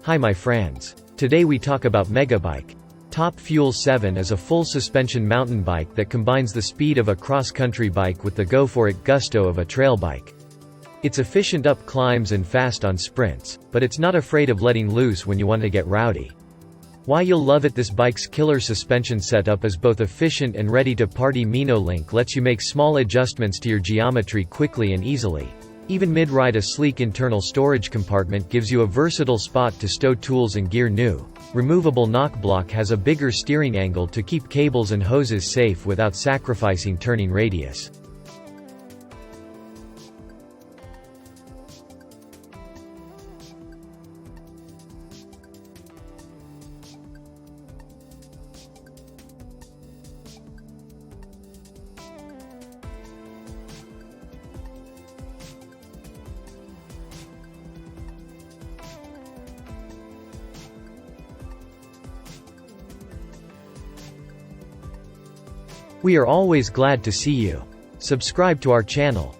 Hi my friends. Today we talk about Megabike. Top Fuel 7 is a full suspension mountain bike that combines the speed of a cross-country bike with the go-for-it gusto of a trail bike. It's efficient up climbs and fast on sprints, but it's not afraid of letting loose when you want to get rowdy. Why you'll love it. This bike's killer suspension setup is both efficient and ready to party. Mino Link lets you make small adjustments to your geometry quickly and easily. Even mid-ride, a sleek internal storage compartment gives you a versatile spot to stow tools and gear. New removable knock block has a bigger steering angle to keep cables and hoses safe without sacrificing turning radius. We are always glad to see you. Subscribe to our channel.